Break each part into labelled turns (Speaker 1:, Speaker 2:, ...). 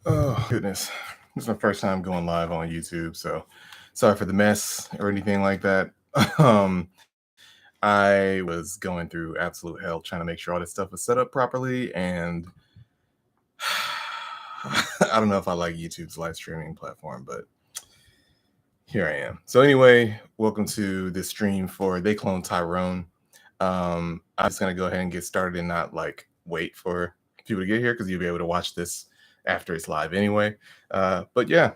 Speaker 1: Oh, goodness. This is my first time going live on YouTube, so sorry for the mess or anything like that. Um, I was going through absolute hell trying to make sure all this stuff was set up properly, and I don't know if I like YouTube's live streaming platform, but here I am. So anyway, welcome to this stream for They Clone Tyrone. I'm just gonna go ahead and get started and not like wait for people to get here because you'll be able to watch this after it's live anyway. But yeah,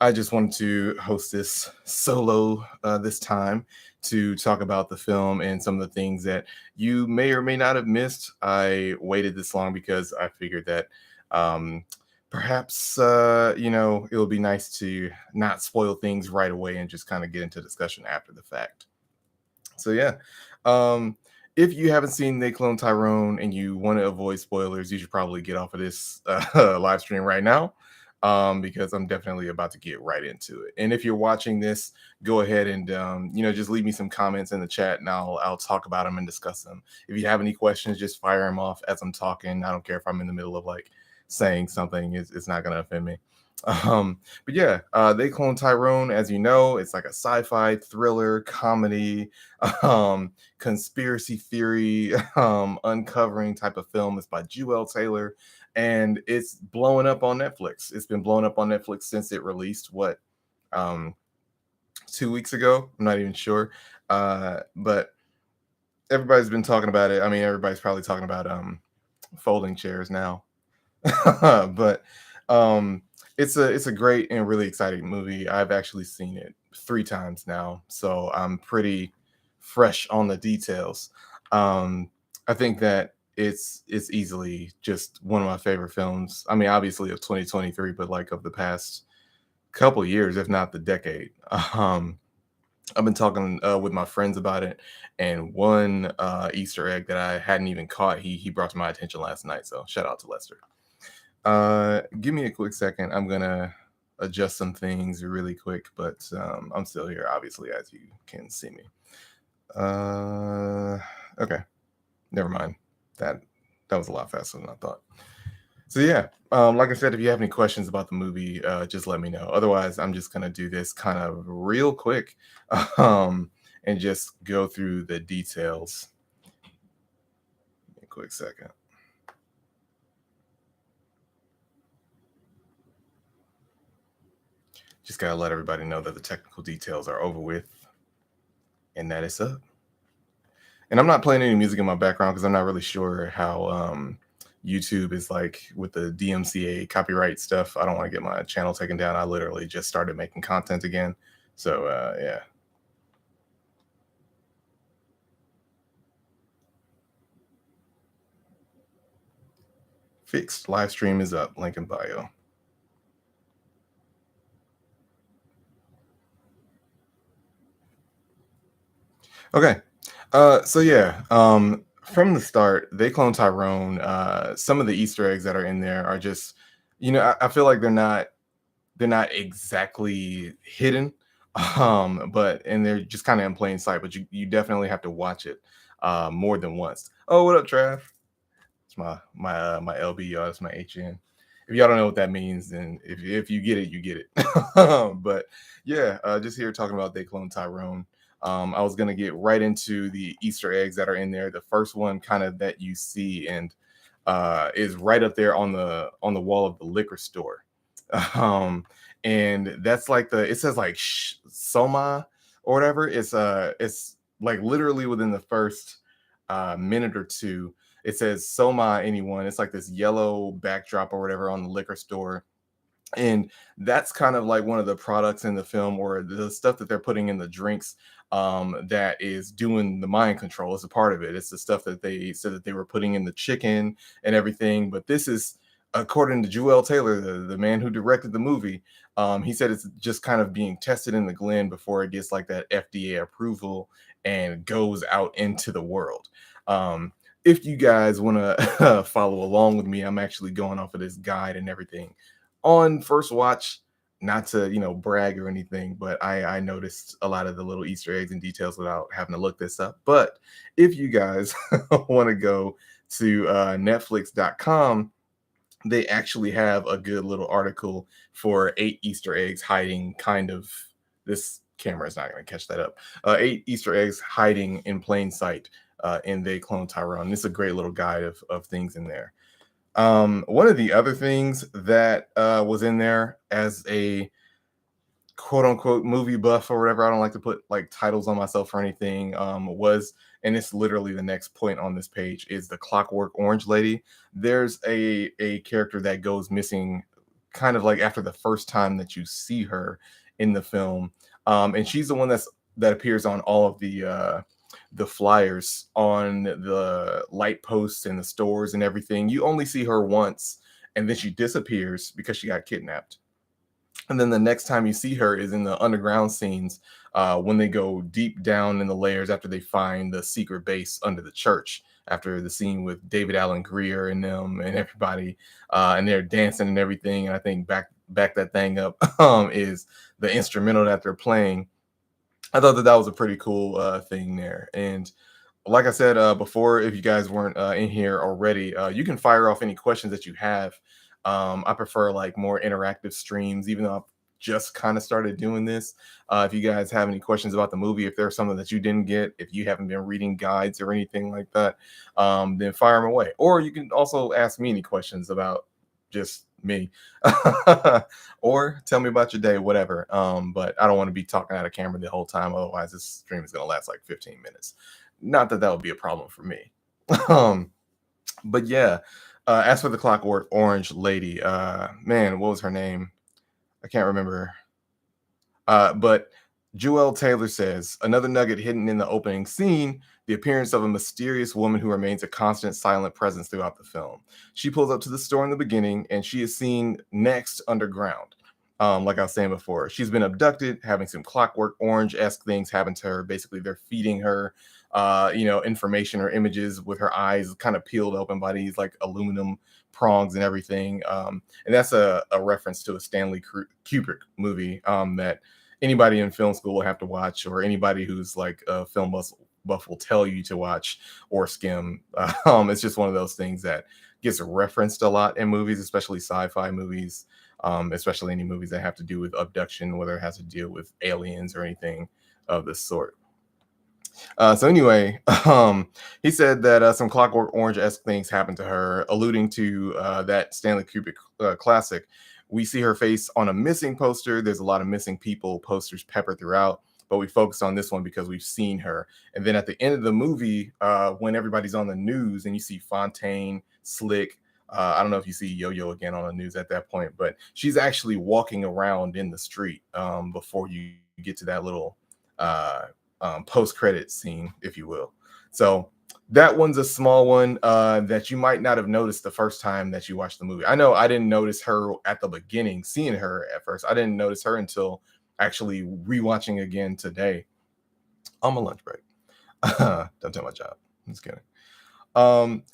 Speaker 1: I just wanted to host this solo this time to talk about the film and some of the things that you may or may not have missed. I waited this long because I figured that um, perhaps it'll be nice to not spoil things right away and just kind of get into discussion after the fact. So yeah, um, if you haven't seen They Clone Tyrone and you want to avoid spoilers, you should probably get off of this live stream right now, because I'm definitely about to get right into it. And if you're watching this, go ahead and just leave me some comments in the chat, and I'll talk about them and discuss them. If you have any questions, just fire them off as I'm talking. I don't care if I'm in the middle of like saying something; it's not gonna offend me. But yeah, They Clone Tyrone, as you know, it's like a sci-fi thriller comedy, conspiracy theory, uncovering type of film. It's by Juel Taylor, and it's blowing up on Netflix. It's been blowing up on Netflix since it released. What, um, 2 weeks ago? I'm not even sure, but everybody's been talking about it. I mean, everybody's probably talking about folding chairs now. But um it's a great and really exciting movie. I've actually seen it 3 times now, so I'm pretty fresh on the details. I think that it's easily just one of my favorite films. I mean, obviously of 2023, but like of the past couple years, if not the decade. um I've been talking with my friends about it, and one Easter egg that I hadn't even caught, he brought to my attention last night. So shout out to Lester. Give me a quick second. I'm gonna adjust some things really quick, but I'm still here, obviously, as you can see me. Uh, okay, never mind. That that was a lot faster than I thought. So yeah, like I said, if you have any questions about the movie, just let me know. Otherwise, I'm just gonna do this kind of real quick, and just go through the details. Give me a quick second. Just gotta let everybody know that the technical details are over with and that it's up. And I'm not playing any music in my background because I'm not really sure how YouTube is like with the DMCA copyright stuff. I don't want to get my channel taken down. I literally just started making content again. So yeah. Fixed. Live stream is up. Link in bio. Okay. So yeah, from the start, they clone Tyrone. Some of the Easter eggs that are in there are just, I feel like they're not exactly hidden, but and they're just kind of in plain sight. But you definitely have to watch it more than once. Oh, what up, Trav? It's my LB, y'all. It's my HN. If y'all don't know what that means, then if you get it, you get it. But yeah, just here talking about They Clone Tyrone. I was gonna get right into the Easter eggs that are in there. The first one, kind of that you see, and is right up there on the wall of the liquor store. Um, and that's like it says like Soma or whatever. It's like literally within the first minute or two. It says Soma anyone. It's like this yellow backdrop or whatever on the liquor store, and that's kind of like one of the products in the film, or the stuff that they're putting in the drinks, that is doing the mind control. It's a part of it. It's the stuff that they said that they were putting in the chicken and everything, but this is, according to Juel Taylor, the man who directed the movie. He said it's just kind of being tested in the Glen before it gets like that FDA approval and goes out into the world. If you guys want to follow along with me, I'm actually going off of this guide and everything on first watch. Not to brag or anything, but I noticed a lot of the little Easter eggs and details without having to look this up. But if you guys want to go to netflix.com, they actually have a good little article for 8 Easter eggs hiding kind of this camera is not going to catch that up. 8 Easter eggs hiding in plain sight in They Clone Tyrone. It's a great little guide of things in there. One of the other things that was in there as a quote unquote movie buff or whatever. I don't like to put like titles on myself or anything. Was and it's literally the next point on this page is the Clockwork Orange lady. There's a character that goes missing, kind of like after the first time that you see her in the film, and she's the one that appears on all of the flyers on the light posts and the stores and everything. You only see her once, and then she disappears because she got kidnapped. And then the next time you see her is in the underground scenes, when they go deep down in the layers after they find the secret base under the church. After the scene with David Allen Greer and them and everybody, and they're dancing and everything. And I think back that thing up is the instrumental that they're playing. I thought that that was a pretty cool thing there. And like I said before, if you guys weren't in here already, you can fire off any questions that you have. I prefer like more interactive streams, even though I've just kind of started doing this. If you guys have any questions about the movie, if there's something that you didn't get, if you haven't been reading guides or anything like that, then fire them away. Or you can also ask me any questions about just me, or tell me about your day, whatever. But I don't want to be talking out of camera the whole time. Otherwise, this stream is going to last like 15 minutes. Not that that would be a problem for me. um, but yeah, as for the Clockwork Orange lady, man, what was her name? I can't remember. But Juel Taylor says another nugget hidden in the opening scene: the appearance of a mysterious woman who remains a constant silent presence throughout the film. She pulls up to the store in the beginning, and she is seen next underground. Like I was saying before, she's been abducted, having some Clockwork Orange-esque things happen to her. Basically, they're feeding her, information or images with her eyes kind of peeled open by these like aluminum prongs and everything. And that's a reference to a Stanley Kubrick movie that anybody in film school will have to watch, or anybody who's like a film buff will tell you to watch or skim. It's just one of those things that gets referenced a lot in movies, especially sci-fi movies, especially any movies that have to do with abduction, whether it has to deal with aliens or anything of this sort. So anyway, he said that some Clockwork Orange-esque things happened to her, alluding to that Stanley Kubrick classic. We see her face on a missing poster. There's a lot of missing people posters peppered throughout, but we focused on this one because we've seen her. And then at the end of the movie, when everybody's on the news and you see Fontaine, Slick, I don't know if you see Yo-Yo again on the news at that point, but she's actually walking around in the street before you get to that little post-credit scene, if you will. So that one's a small one that you might not have noticed the first time that you watched the movie. I know I didn't notice her at the beginning, seeing her at first. I didn't notice her until actually rewatching again today on my lunch break. Don't tell my job. I'm just kidding.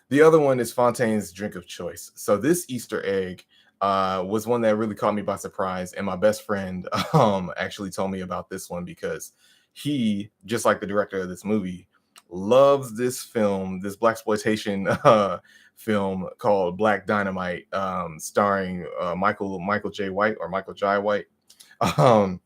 Speaker 1: The other one is Fontaine's drink of choice. So this Easter egg was one that really caught me by surprise, and my best friend actually told me about this one because he, just like the director of this movie, loves this film, this blaxploitation film called Black Dynamite, starring Michael J. White or Michael Jai White. Um,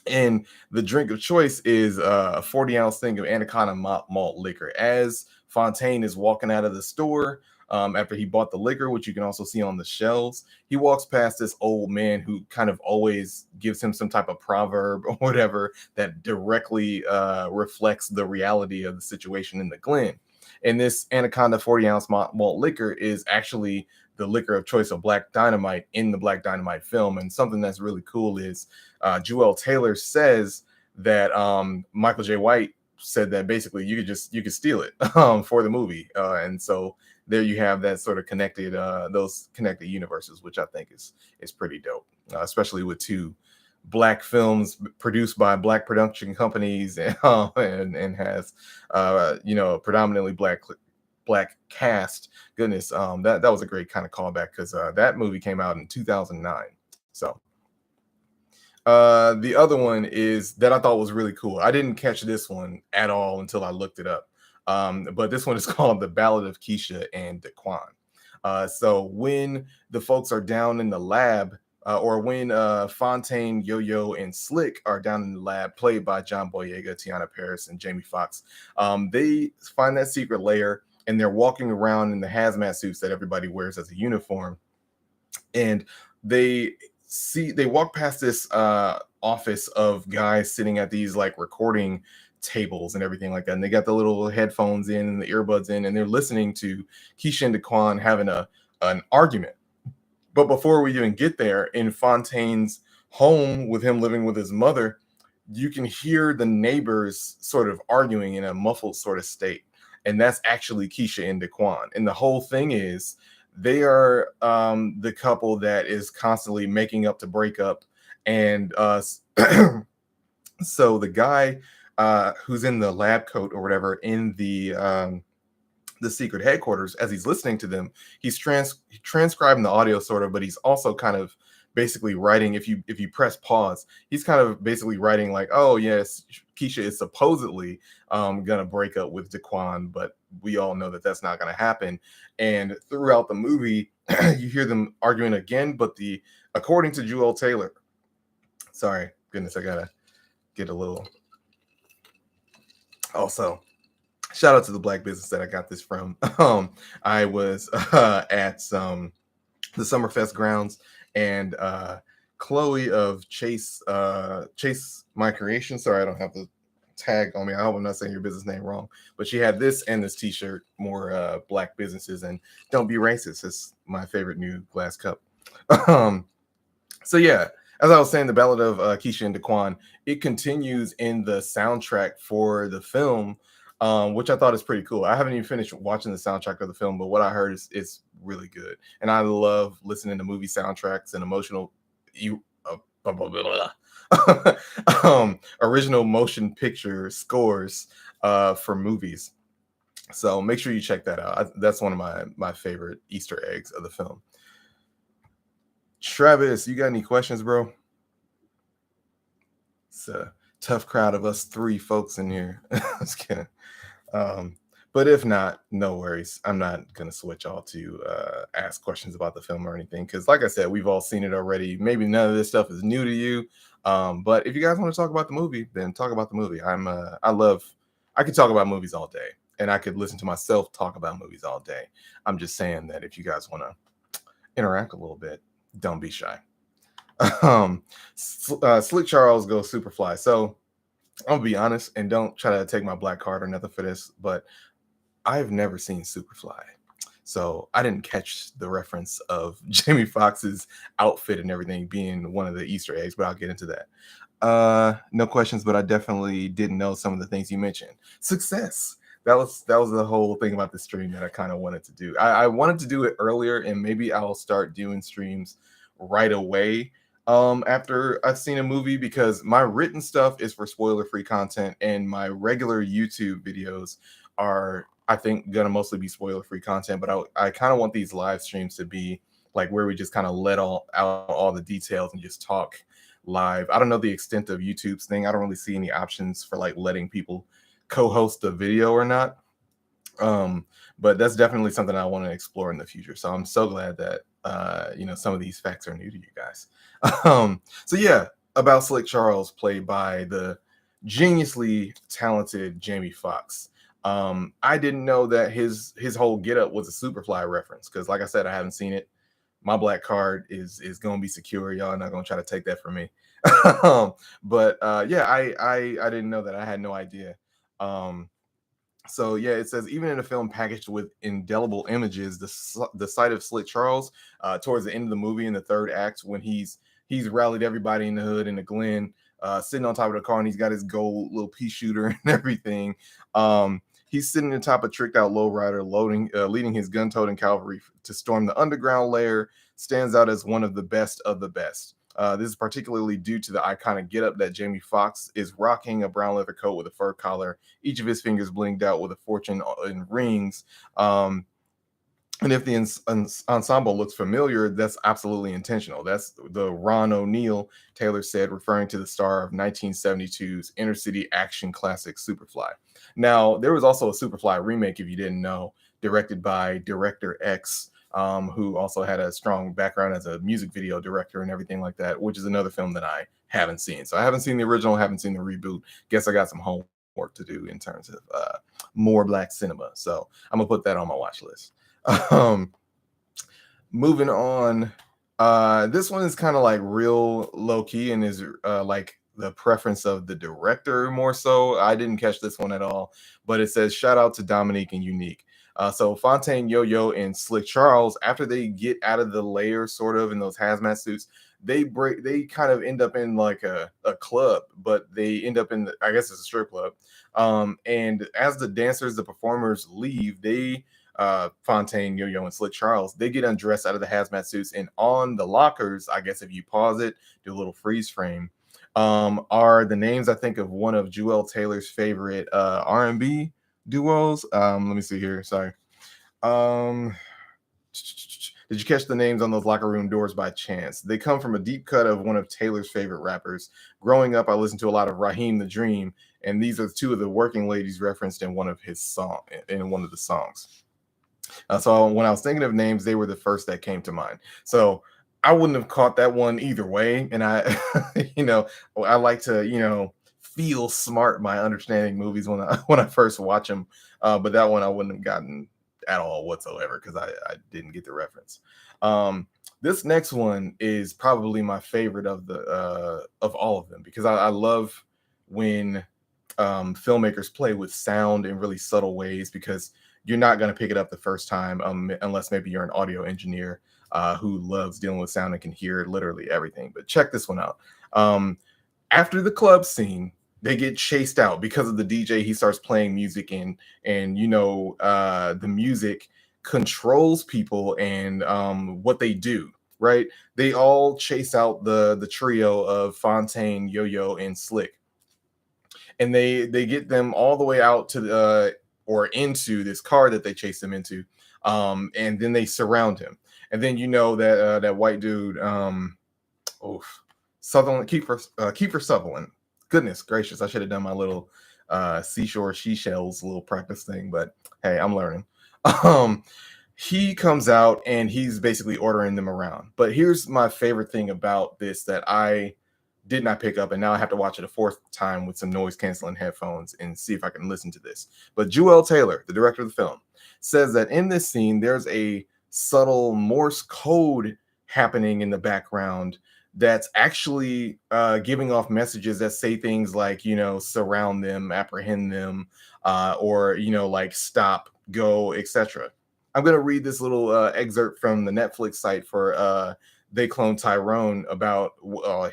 Speaker 1: and the drink of choice is a 40-ounce thing of Anaconda malt liquor. As Fontaine is walking out of the store after he bought the liquor, which you can also see on the shelves, he walks past this old man who kind of always gives him some type of proverb or whatever that directly reflects the reality of the situation in the Glen. And this Anaconda 40-ounce malt liquor is actually the liquor of choice of Black Dynamite in the Black Dynamite film. And something that's really cool is Juel Taylor says that Michael J. White said that basically you could steal it for the movie, and so there you have that sort of connected those connected universes, which I think is pretty dope, especially with two black films produced by black production companies and has predominantly black cast. Goodness, that was a great kind of callback because that movie came out in 2009. So the other one is that I thought was really cool. I didn't catch this one at all until I looked it up. But this one is called The Ballad of Keisha and Daquan. So when the folks are down in the lab, or when Fontaine, Yo-Yo, and Slick are down in the lab, played by John Boyega, Tiana Paris, and Jamie Foxx, they find that secret layer, and they're walking around in the hazmat suits that everybody wears as a uniform, and they they walk past this office of guys sitting at these like recording tables and everything like that, and they got the little headphones in and the earbuds in, and they're listening to Keisha and Daquan having a an argument. But before we even get there, in Fontaine's home with him living with his mother, you can hear the neighbors sort of arguing in a muffled sort of state. And that's actually Keisha and Daquan. And the whole thing is they are the couple that is constantly making up to break up. And so the guy who's in the lab coat or whatever in the secret headquarters, as he's listening to them, he's transcribing the audio sort of, but he's also kind of basically writing. If you press pause, he's kind of basically writing like, oh yes, Keisha is supposedly gonna break up with Daquan, but we all know that that's not gonna happen. And throughout the movie, you hear them arguing again, but according to Juel Taylor, sorry, goodness, I gotta get a little. Also, shout out to the black business that I got this from. I was at the Summerfest grounds, and Chloe of Chase My Creation. Sorry, I don't have the tag on me. I hope I'm not saying your business name wrong. But she had this and this T-shirt, more black businesses, and don't be racist. It's my favorite new glass cup. So yeah, as I was saying, the Ballad of Keisha and Daquan, it continues in the soundtrack for the film, which I thought is pretty cool. I haven't even finished watching the soundtrack of the film, but what I heard is really good. And I love listening to movie soundtracks and original motion picture scores for movies. So make sure you check that out. That's one of my favorite Easter eggs of the film. Travis, you got any questions, bro? It's a tough crowd of us three folks in here. Just kidding. But if not, no worries. I'm not gonna switch all to ask questions about the film or anything, because like I said, we've all seen it already. Maybe none of this stuff is new to you. But if you guys want to talk about the movie, then talk about the movie. I could talk about movies all day, and I could listen to myself talk about movies all day. I'm just saying that if you guys want to interact a little bit, don't be shy. Slick Charles goes Superfly. So I'll be honest, and don't try to take my black card or nothing for this, but I've never seen Superfly. So I didn't catch the reference of Jamie Foxx's outfit and everything being one of the Easter eggs, but I'll get into that. No questions, but I definitely didn't know some of the things you mentioned. Success. That was the whole thing about the stream that I kind of wanted to do. I wanted to do it earlier, and maybe I'll start doing streams right away after I've seen a movie, because my written stuff is for spoiler-free content, and my regular YouTube videos are, I think, gonna mostly be spoiler-free content. But I kind of want these live streams to be like where we just kind of let out all the details and just talk live. I don't know the extent of YouTube's thing. I don't really see any options for like letting people co-host a video or not. But that's definitely something I want to explore in the future. So I'm so glad that some of these facts are new to you guys. So yeah, about Slick Charles, played by the geniusly talented Jamie Foxx. I didn't know that his whole getup was a Superfly reference, because like I said, I haven't seen it. My black card is gonna be secure. Y'all are not gonna try to take that from me. But yeah, I didn't know that. I had no idea. So yeah, it says even in a film packaged with indelible images, the sight of Slick Charles towards the end of the movie in the third act, when he's rallied everybody in the hood in the Glen, sitting on top of the car, and he's got his gold little pea shooter and everything. He's sitting on top of tricked out lowrider, leading his gun-toting cavalry to storm the underground lair. Stands out as one of the best of the best. This is particularly due to the iconic getup that Jamie Foxx is rocking: a brown leather coat with a fur collar, each of his fingers blinged out with a fortune in rings. And if the ensemble looks familiar, that's absolutely intentional. That's the Ron O'Neal, Taylor said, referring to the star of 1972's inner city action classic Superfly. Now, there was also a Superfly remake, if you didn't know, directed by Director X, who also had a strong background as a music video director and everything like that, which is another film that I haven't seen. So I haven't seen the original, haven't seen the reboot. Guess I got some homework to do in terms of more black cinema. So I'm gonna put that on my watch list. Um, moving on, this one is kind of like real low key and is like the preference of the director more so. I didn't catch this one at all, but it says shout out to Dominique and Unique. So Fontaine Yo-Yo and Slick Charles, after they get out of the layer, sort of in those hazmat suits, they kind of end up in like a club, but they end up in I guess it's a strip club. And as the dancers, the performers leave, they Fontaine, Yo-Yo, and Slick Charles, they get undressed out of the hazmat suits, and on the lockers, I guess if you pause it, do a little freeze frame, are the names I think of one of Juel Taylor's favorite R&B duos. Let me see here. Sorry. Um, did you catch the names on those locker room doors by chance? They come from a deep cut of one of Taylor's favorite rappers. Growing up, I listened to a lot of Raheem the Dream, and these are two of the working ladies referenced in one of the songs. So when I was thinking of names, they were the first that came to mind. So I wouldn't have caught that one either way. And I, I like to, feel smart by understanding movies when I when I first watch them. But that one I wouldn't have gotten at all whatsoever because I didn't get the reference. This next one is probably my favorite of all of them because I love when filmmakers play with sound in really subtle ways because you're not going to pick it up the first time unless maybe you're an audio engineer who loves dealing with sound and can hear literally everything. But check this one out. After the club scene, they get chased out because of the DJ. He starts playing music and the music controls people and what they do. Right? They all chase out the trio of Fontaine, Yo-Yo, and Slick, and they get them all the way out to the or into this car that they chase them into, and then they surround him, and then that that white dude, oof, Sutherland, Kiefer Sutherland. Goodness gracious, I should have done my little seashore seashells little practice thing, but hey, I'm learning. Um, he comes out and he's basically ordering them around. But here's my favorite thing about this that I did not pick up, and now I have to watch it a fourth time with some noise canceling headphones and see if I can listen to this. But Juel Taylor, the director of the film, says that in this scene there's a subtle Morse code happening in the background that's actually giving off messages that say things like surround them, apprehend them, or like stop, go, etc. I'm going to read this little excerpt from the Netflix site for They Cloned Tyrone about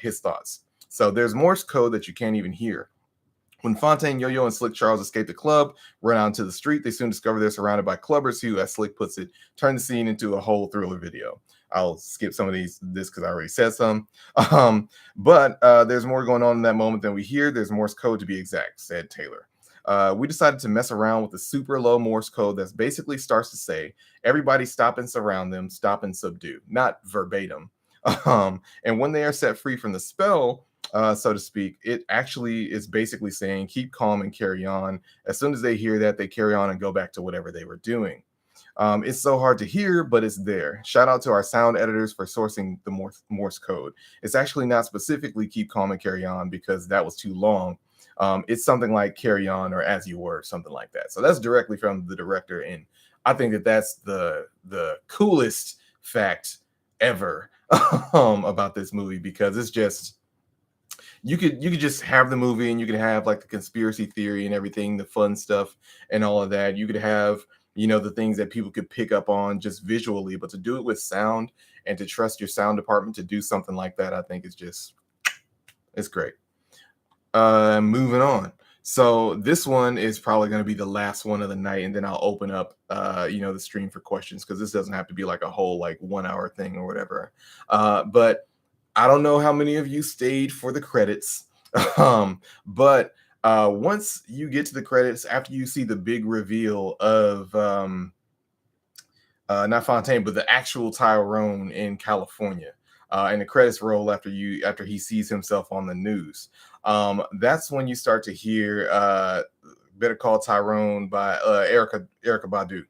Speaker 1: his thoughts. So there's Morse code that you can't even hear. When Fontaine, Yo-Yo, and Slick Charles escape the club, run out into the street, they soon discover they're surrounded by clubbers who, as Slick puts it, turn the scene into a whole thriller video. I'll skip some of this because I already said some. But there's more going on in that moment than we hear. There's Morse code to be exact, said Taylor. We decided to mess around with a super low Morse code that basically starts to say, everybody stop and surround them, stop and subdue, not verbatim. And when they are set free from the spell, so to speak, it actually is basically saying keep calm and carry on. As soon as they hear that, they carry on and go back to whatever they were doing. It's so hard to hear, but it's there. Shout out to our sound editors for sourcing the Morse code. It's actually not specifically keep calm and carry on because that was too long. It's something like carry on or as you were, something like that. So that's directly from the director, and I think that that's the coolest fact ever about this movie because it's just you could just have the movie and you could have like the conspiracy theory and everything, the fun stuff and all of that. You could have the things that people could pick up on just visually, but to do it with sound and to trust your sound department to do something like that, I think it's great. Moving on. So this one is probably going to be the last one of the night, and then I'll open up the stream for questions because this doesn't have to be like a whole like 1 hour thing or whatever. But I don't know how many of you stayed for the credits. But once you get to the credits, after you see the big reveal of not Fontaine, but the actual Tyrone in California, and the credits roll after he sees himself on the news. That's when you start to hear Better Call Tyrone by Erica Badu.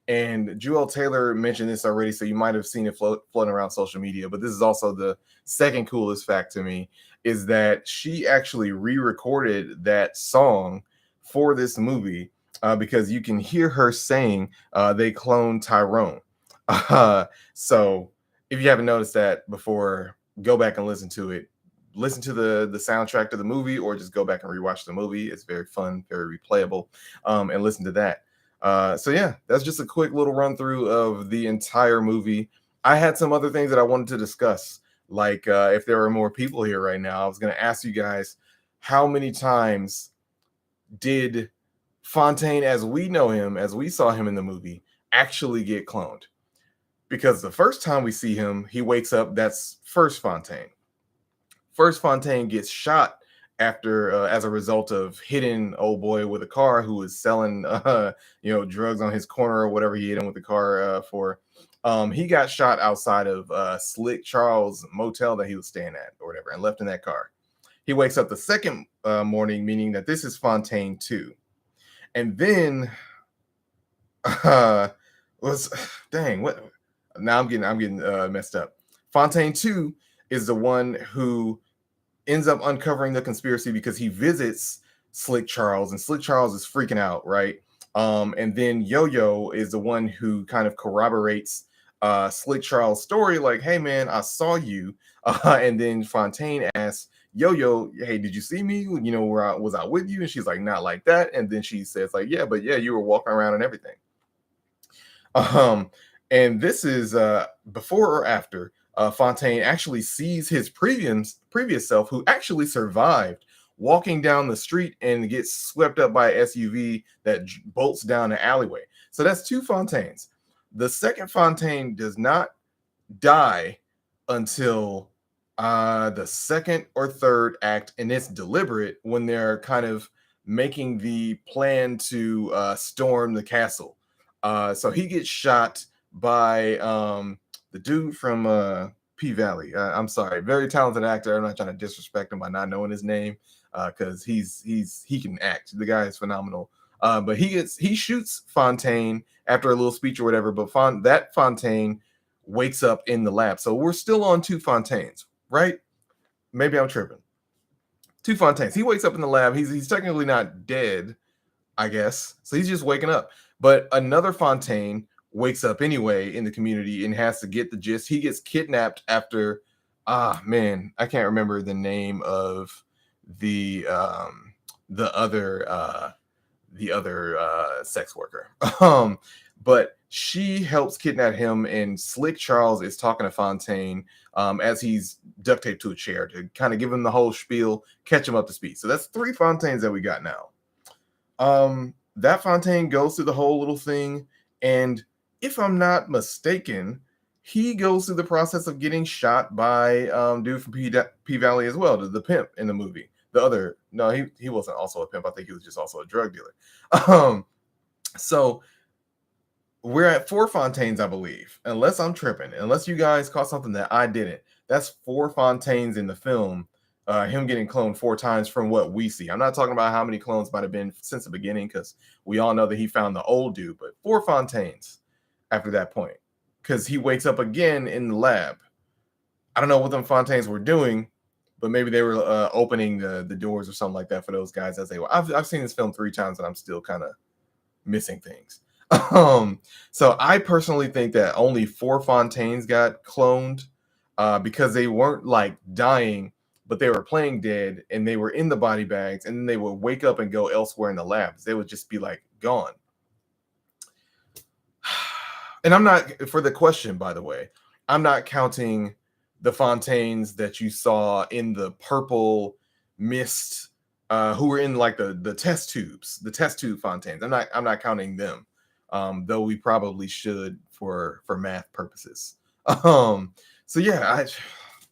Speaker 1: And Juel Taylor mentioned this already, so you might have seen it floating around social media. But this is also the second coolest fact to me, is that she actually re-recorded that song for this movie, because you can hear her saying they cloned Tyrone. So if you haven't noticed that before, go back and listen to it. Listen to the soundtrack to the movie, or just go back and rewatch the movie. It's very fun, very replayable, and listen to that. So yeah, that's just a quick little run through of the entire movie. I had some other things that I wanted to discuss, like if there were more people here right now, I was going to ask you guys, how many times did Fontaine, as we know him, as we saw him in the movie, actually get cloned? Because the first time we see him, he wakes up. That's first Fontaine. First Fontaine gets shot after, as a result of hitting old boy with a car who was selling drugs on his corner or whatever he hit him with the car for. He got shot outside of Slick Charles motel that he was staying at or whatever, and left in that car. He wakes up the second morning, meaning that this is Fontaine 2. And then was dang, what now I'm getting messed up. Fontaine 2 is the one who ends up uncovering the conspiracy because he visits Slick Charles, and Slick Charles is freaking out, right? And then Yo-Yo is the one who kind of corroborates Slick Charles' story, like, hey man, I saw you. And then Fontaine asks Yo-Yo, hey, did you see me? You know, where was I with you? And she's like, not like that. And then she says, like, yeah, but yeah, you were walking around and everything. And this is before or after Fontaine actually sees his previous self, who actually survived, walking down the street and gets swept up by an SUV that bolts down the alleyway. So that's two Fontaines. The second Fontaine does not die until the second or third act, and it's deliberate when they're kind of making the plan to storm the castle. So he gets shot by the dude from P Valley. I'm sorry, very talented actor. I'm not trying to disrespect him by not knowing his name, because he can act. The guy is phenomenal. But he shoots Fontaine after a little speech or whatever. But that Fontaine wakes up in the lab. So we're still on two Fontaines, right? Maybe I'm tripping. Two Fontaines. He wakes up in the lab. He's technically not dead, I guess. So he's just waking up. But another Fontaine wakes up anyway in the community and has to get the gist. He gets kidnapped after, man, I can't remember the name of the other sex worker. But she helps kidnap him, and Slick Charles is talking to Fontaine as he's duct taped to a chair to kind of give him the whole spiel, catch him up to speed. So that's three Fontaines that we got now. That Fontaine goes through the whole little thing, and if I'm not mistaken, he goes through the process of getting shot by dude from P Valley as well, the pimp in the movie. The other, no, he wasn't also a pimp. I think he was just also a drug dealer. So we're at four Fontaines, I believe, unless I'm tripping, unless you guys caught something that I didn't. That's four Fontaines in the film. Him getting cloned four times from what we see. I'm not talking about how many clones might have been since the beginning, because we all know that he found the old dude, but four Fontaines after that point, because he wakes up again in the lab. I don't know what them Fontaines were doing, but maybe they were opening the doors or something like that for those guys as they were. I've seen this film 3 times and I'm still kind of missing things. So I personally think that only 4 Fontaines got cloned because they weren't like dying, but they were playing dead and they were in the body bags, and then they would wake up and go elsewhere in the labs. They would just be like gone. And I'm not, for the question, by the way, I'm not counting the Fontaines that you saw in the purple mist, who were in like the test tubes, the test tube Fontaines. I'm not counting them, though we probably should for math purposes. So yeah,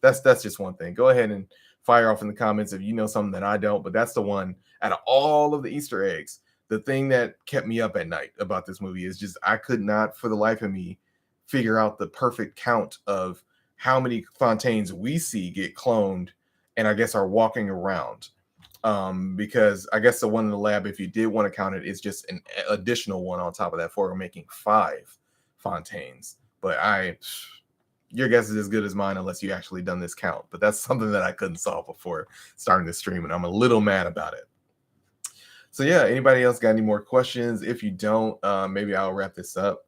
Speaker 1: that's just one thing. Go ahead and fire off in the comments if you know something that I don't, but that's the one out of all of the Easter eggs. The thing that kept me up at night about this movie is just I could not for the life of me figure out the perfect count of how many Fontaines we see get cloned and I guess are walking around. Because I guess the one in the lab, if you did want to count it, is just an additional one on top of that for making 5 fontaines. But your guess is as good as mine unless you actually done this count. But that's something that I couldn't solve before starting the stream, and I'm a little mad about it. So yeah, anybody else got any more questions? If you don't, maybe I'll wrap this up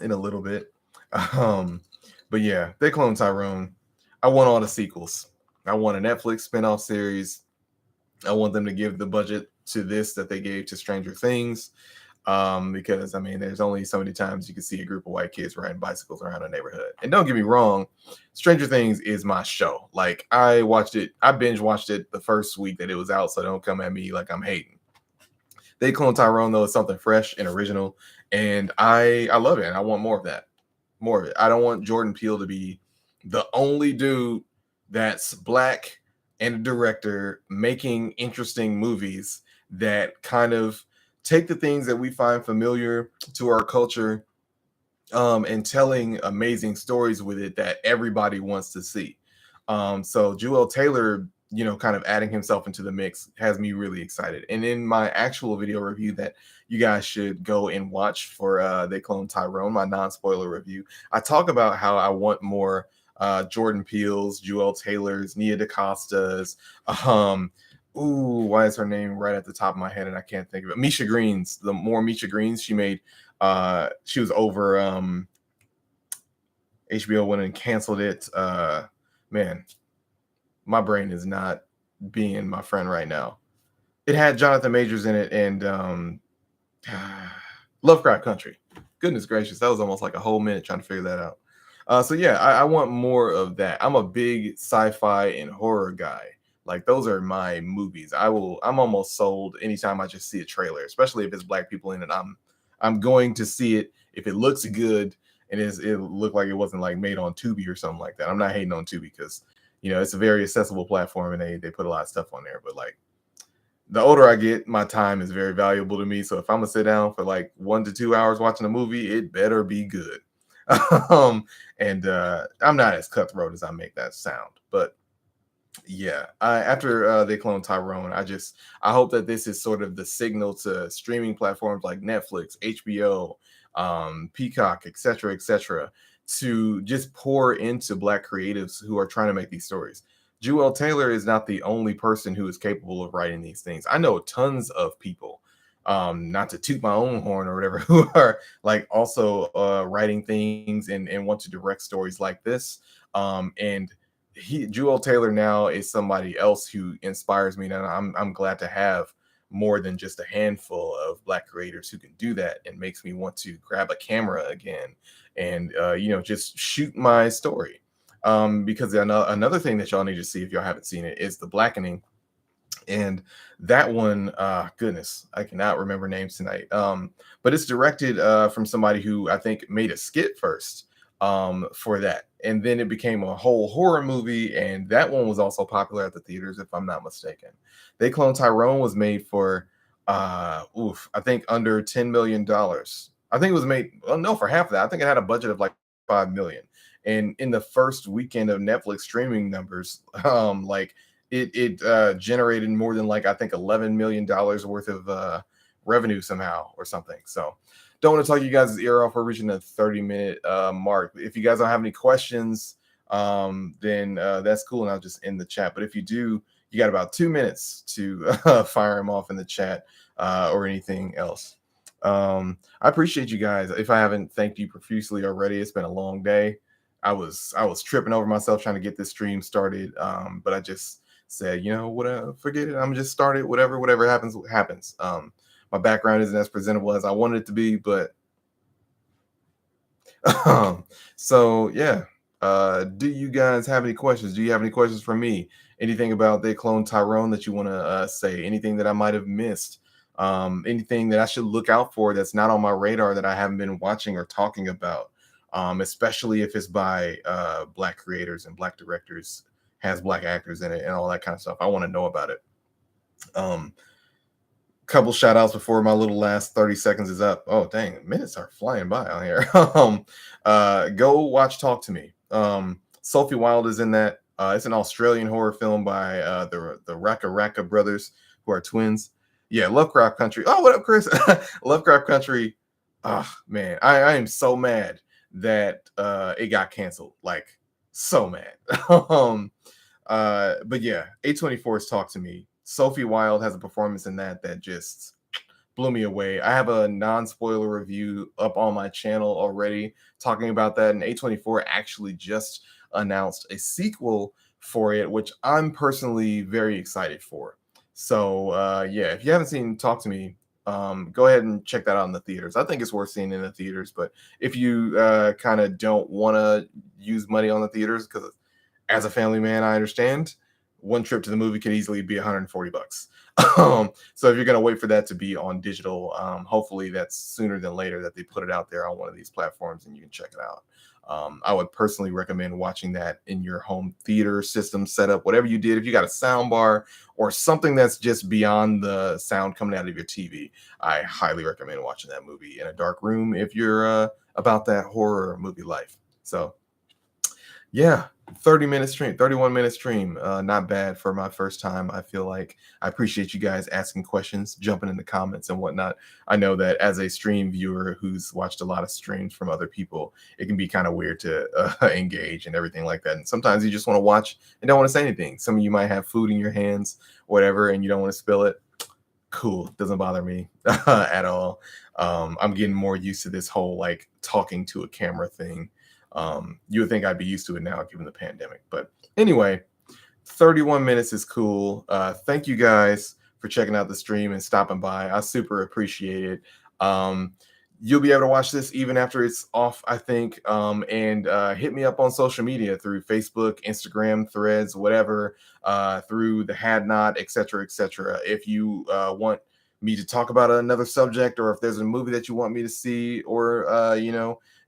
Speaker 1: in a little bit. Um, but yeah, they cloned Tyrone. I want all the sequels. I want a Netflix spinoff series. I want them to give the budget to this that they gave to Stranger Things. Because I mean, there's only so many times you can see a group of white kids riding bicycles around a neighborhood. And don't get me wrong, Stranger Things is my show. Like I watched it, I binge watched it the first week that it was out, so don't come at me like I'm hating. They clone Tyrone though is something fresh and original, and I love it. And I want more of that, more of it. I don't want Jordan Peele to be the only dude that's black and a director making interesting movies that kind of take the things that we find familiar to our culture, and telling amazing stories with it that everybody wants to see. So Juel Taylor, kind of adding himself into the mix has me really excited. And in my actual video review that you guys should go and watch for They Clone Tyrone, my non-spoiler review, I talk about how I want more Jordan Peele's, Juel Taylor's, Nia DaCosta's, why is her name right at the top of my head and I can't think of it? Misha Green's, the more Misha Green's she made. She was over HBO went and canceled it. Man, my brain is not being my friend right now. It had Jonathan Majors in it and Lovecraft Country. Goodness gracious, that was almost like a whole minute trying to figure that out. So yeah, I want more of that. I'm a big sci-fi and horror guy. Like those are my movies. I'm almost sold anytime I just see a trailer, especially if it's black people in it. I'm going to see it if it looks good and it looked like it wasn't like made on Tubi or something like that. I'm not hating on Tubi because it's a very accessible platform and they put a lot of stuff on there. But like the older I get, my time is very valuable to me. So if I'm gonna sit down for like 1 to 2 hours watching a movie, it better be good. And I'm not as cutthroat as I make that sound, but yeah, after They Clone Tyrone, I hope that this is sort of the signal to streaming platforms like Netflix, HBO, Peacock, etc., to just pour into black creatives who are trying to make these stories. Juel Taylor is not the only person who is capable of writing these things. I know tons of people, not to toot my own horn or whatever, who are like also writing things and want to direct stories like this. And Juel Taylor now is somebody else who inspires me, and I'm glad to have more than just a handful of black creators who can do that, and makes me want to grab a camera again and just shoot my story. Because another thing that y'all need to see if y'all haven't seen it is The Blackening. And that one, goodness, I cannot remember names tonight. But it's directed from somebody who I think made a skit first for that. And then it became a whole horror movie. And that one was also popular at the theaters, if I'm not mistaken. They Clone Tyrone was made for, I think under $10 million. I think it was made, well, no, for half of that. I think it had a budget of like 5 million. And in the first weekend of Netflix streaming numbers, like it generated more than like I think $11 million worth of revenue somehow or something. So don't want to talk you guys' ear off. We're reaching the 30-minute mark. If you guys don't have any questions, then that's cool, and I'll just end the chat. But if you do, you got about 2 minutes to fire them off in the chat or anything else. I appreciate you guys. If I haven't thanked you profusely already, it's been a long day. I was tripping over myself trying to get this stream started, but I just said, what? Forget it. I'm just started. Whatever happens, happens. My background isn't as presentable as I wanted it to be, but so yeah. Do you guys have any questions? Do you have any questions for me? Anything about They Clone Tyrone that you want to say? Anything that I might have missed? Anything that I should look out for that's not on my radar that I haven't been watching or talking about? Especially if it's by black creators and black directors, has black actors in it and all that kind of stuff. I want to know about it. Couple shout outs before my little last 30 seconds is up. Oh dang, minutes are flying by on here. Go watch Talk to Me. Sophie Wilde is in that. It's an Australian horror film by the Raka Raka brothers, who are twins. Yeah, Lovecraft Country. Oh, what up, Chris? Lovecraft Country. Oh man, I am so mad that it got canceled. Like, so mad. But yeah, A24's Talk to Me. Sophie Wilde has a performance in that just blew me away. I have a non-spoiler review up on my channel already talking about that, and A24 actually just announced a sequel for it, which I'm personally very excited for. So yeah, if you haven't seen Talk to Me, go ahead and check that out in the theaters. I think it's worth seeing in the theaters, but if you kind of don't want to use money on the theaters, because as a family man, I understand one trip to the movie could easily be 140 bucks. So if you're going to wait for that to be on digital, hopefully that's sooner than later that they put it out there on one of these platforms and you can check it out. I would personally recommend watching that in your home theater system setup, whatever you did. If you got a sound bar or something that's just beyond the sound coming out of your TV, I highly recommend watching that movie in a dark room if you're about that horror movie life. So yeah, 30-minute stream, 31-minute stream. Not bad for my first time. I feel like I appreciate you guys asking questions, jumping in the comments and whatnot. I know that as a stream viewer who's watched a lot of streams from other people, it can be kind of weird to engage and everything like that. And sometimes you just want to watch and don't want to say anything. Some of you might have food in your hands, whatever, and you don't want to spill it. Cool, doesn't bother me at all. I'm getting more used to this whole like talking to a camera thing. You would think I'd be used to it now given the pandemic, but anyway, 31 minutes is cool. Thank you guys for checking out the stream and stopping by. I super appreciate it. You'll be able to watch this even after it's off, I think. And hit me up on social media through Facebook, Instagram, Threads, whatever, through the Hadnot, etc., etc. If you want me to talk about another subject, or if there's a movie that you want me to see, or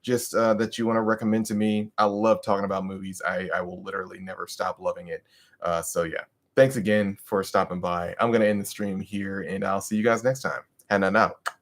Speaker 1: just that you want to recommend to me, I love talking about movies. I will literally never stop loving it. So yeah, thanks again for stopping by. I'm gonna end the stream here, and I'll see you guys next time. Hadnot out.